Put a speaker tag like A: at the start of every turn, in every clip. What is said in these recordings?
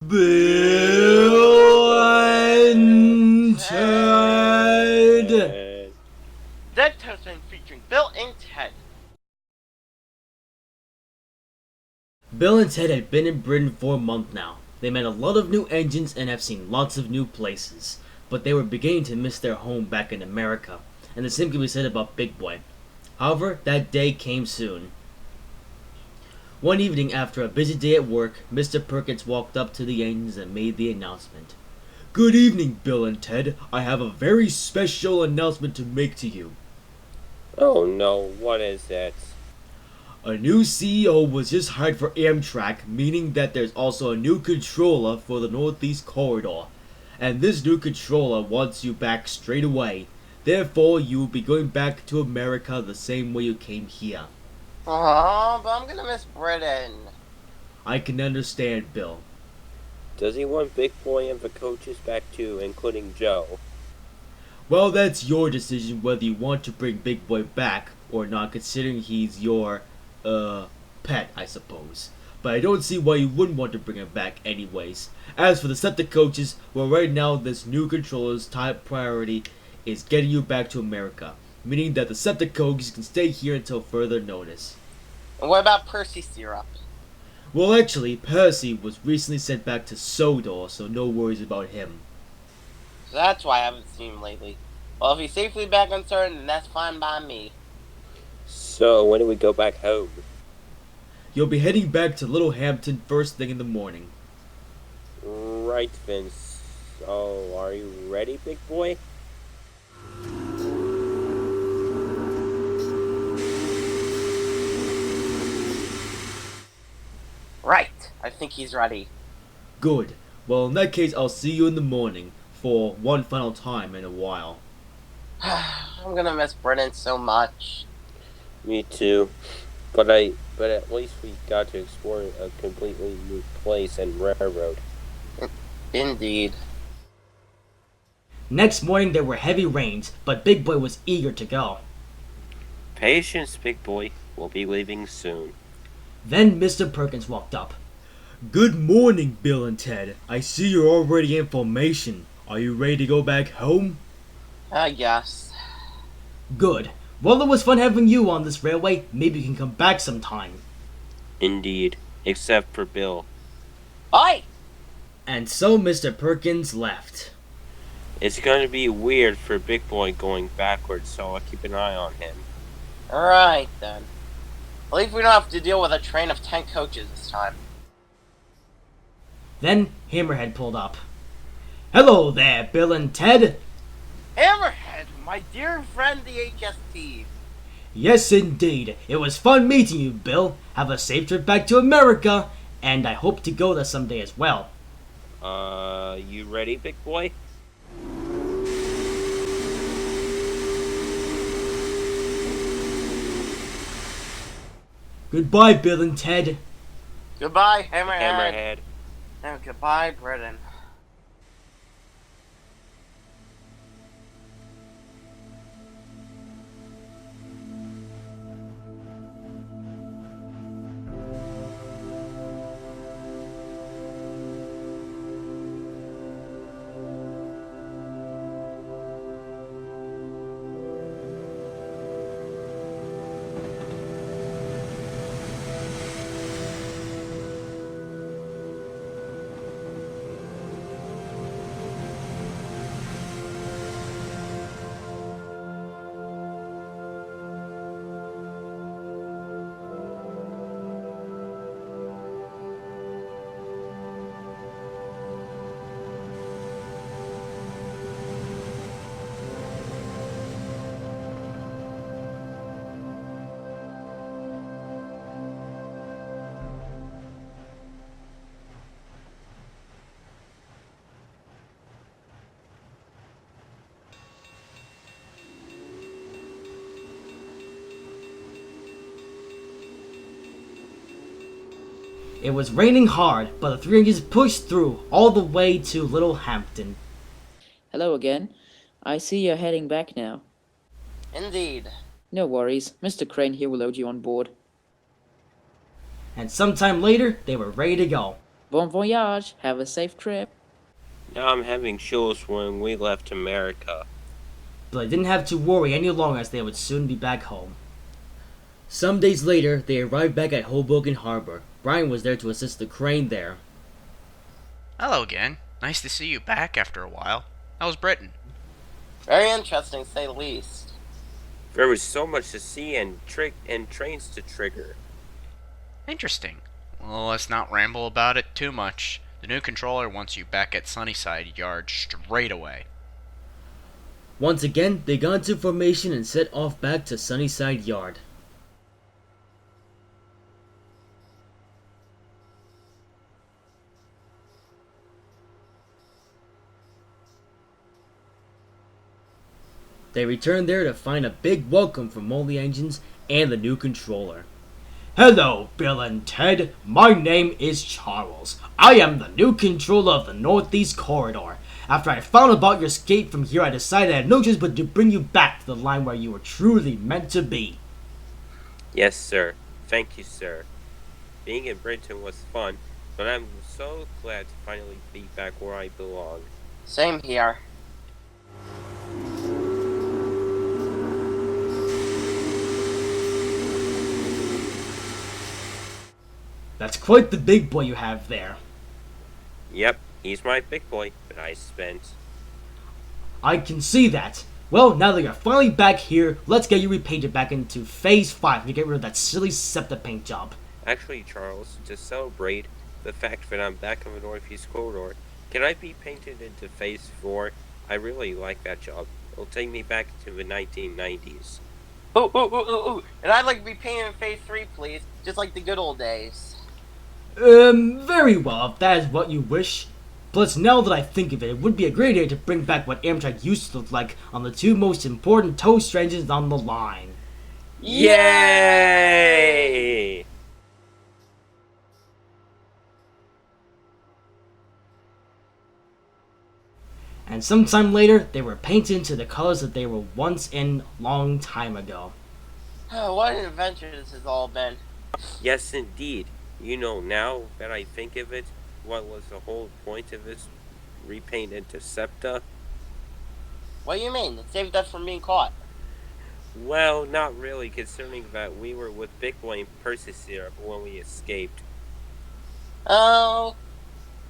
A: Bill and Ted.
B: That testing featuring Bill and Ted.
A: Bill and Ted had been in Britain for a month now. They met a lot of new engines and have seen lots of new places, but they were beginning to miss their home back in America, and the same can be said about Big Boy. However, that day came soon. One evening after a busy day at work, Mr. Perkins walked up to the engines and made the announcement. "Good evening, Bill and Ted. I have a very special announcement to make to you."
C: Oh no, what is that?
A: A new CEO was just hired for Amtrak, meaning that there's also a new controller for the Northeast Corridor. And this new controller wants you back straight away. Therefore, you will be going back to America the same way you came here.
B: Oh, but I'm gonna miss Britain.
A: I can understand, Bill.
C: Does he want Big Boy and the coaches back too, including Joe?
A: Well, that's your decision whether you want to bring Big Boy back or not, considering he's your, pet, I suppose. But I don't see why you wouldn't want to bring him back anyways. As for the septic coaches, well, right now this new controller's top priority is getting you back to America, meaning that the septic coaches can stay here until further notice.
B: And what about Percy Syrup?
A: Well, actually, Percy was recently sent back to Sodor, so no worries about him.
B: That's why I haven't seen him lately. Well, if he's safely back on Saturn, then that's fine by me.
C: So, when do we go back home?
A: You'll be heading back to Little Hampton first thing in the morning.
C: Right, Vince. So, are you ready, Big Boy?
B: Right. I think he's ready.
A: Good. Well, in that case, I'll see you in the morning for one final time in a while.
B: I'm gonna miss Britain so much.
C: Me too. But at least we got to explore a completely new place and railroad.
B: Indeed.
A: Next morning there were heavy rains, but Big Boy was eager to go.
C: Patience, Big Boy. We'll be leaving soon.
A: Then Mr. Perkins walked up. "Good morning, Bill and Ted. I see you're already in formation. Are you ready to go back home?"
B: I guess.
A: Good. Well, it was fun having you on this railway. Maybe you can come back sometime.
C: Indeed. Except for Bill.
B: Oi!
A: And so Mr. Perkins left.
C: It's going to be weird for Big Boy going backwards, so I'll keep an eye on him.
B: Alright then. At least we don't have to deal with a train of 10 coaches this time.
A: Then Hammerhead pulled up. "Hello there, Bill and Ted."
B: Hammerhead, my dear friend the HST.
A: "Yes, indeed. It was fun meeting you, Bill. Have a safe trip back to America, and I hope to go there someday as well."
C: You ready, Big Boy?
A: Goodbye, Bill and Ted.
B: Goodbye, Hammerhead.
C: Hammerhead.
B: And goodbye, Britain.
A: It was raining hard, but the three engines pushed through all the way to Little Hampton.
D: Hello again. I see you're heading back now.
B: Indeed.
D: No worries. Mr. Crane here will load you on board.
A: And sometime later, they were ready to go.
D: Bon voyage. Have a safe trip.
C: Now I'm having chills when we left America.
A: But they didn't have to worry any longer as they would soon be back home. Some days later, they arrived back at Hoboken Harbor. Brian was there to assist the crane there.
E: Hello again. Nice to see you back after a while. How's Britain?
B: Very interesting, to say the least.
C: There was so much to see and trains to trigger.
E: Interesting. Well, let's not ramble about it too much. The new controller wants you back at Sunnyside Yard straight away.
A: Once again, they got into formation and set off back to Sunnyside Yard. They returned there to find a big welcome from all the engines and the new controller. Hello, Bill and Ted. My name is Charles. I am the new controller of the Northeast Corridor. After I found about your escape from here, I decided I had no choice but to bring you back to the line where you were truly meant to be.
C: Yes, sir. Thank you, sir. Being in Britain was fun, but I'm so glad to finally be back where I belong.
B: Same here.
A: That's quite the big boy you have there.
C: Yep, he's my big boy, but I spent.
A: I can see that. Well, now that you're finally back here, let's get you repainted back into Phase 5 to get rid of that silly septa paint job.
C: Actually, Charles, to celebrate the fact that I'm back on the Northeast Corridor, can I be painted into Phase 4? I really like that job. It'll take me back to the 1990s.
B: Ooh. And I'd like to be painted in Phase 3, please. Just like the good old days.
A: Very well, if that is what you wish. Plus, now that I think of it, it would be a great idea to bring back what Amtrak used to look like on the two most important toast engines on the line.
C: Yay!
A: And sometime later, they were painted into the colors that they were once in long time ago.
B: What an adventure this has all been.
C: Yes, indeed. You know, now that I think of it, what was the whole point of this repaint into septa?
B: What do you mean? It saved us from being caught.
C: Well, not really, considering that we were with Big Boy and Percy Syrup when we escaped.
B: Oh.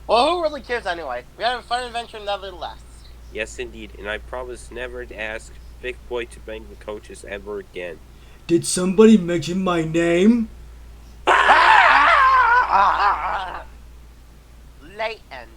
B: Well, who really cares anyway? We had a fun adventure nevertheless.
C: Yes, indeed, and I promise never to ask Big Boy to bang the coaches ever again.
A: Did somebody mention my name?
B: Late end.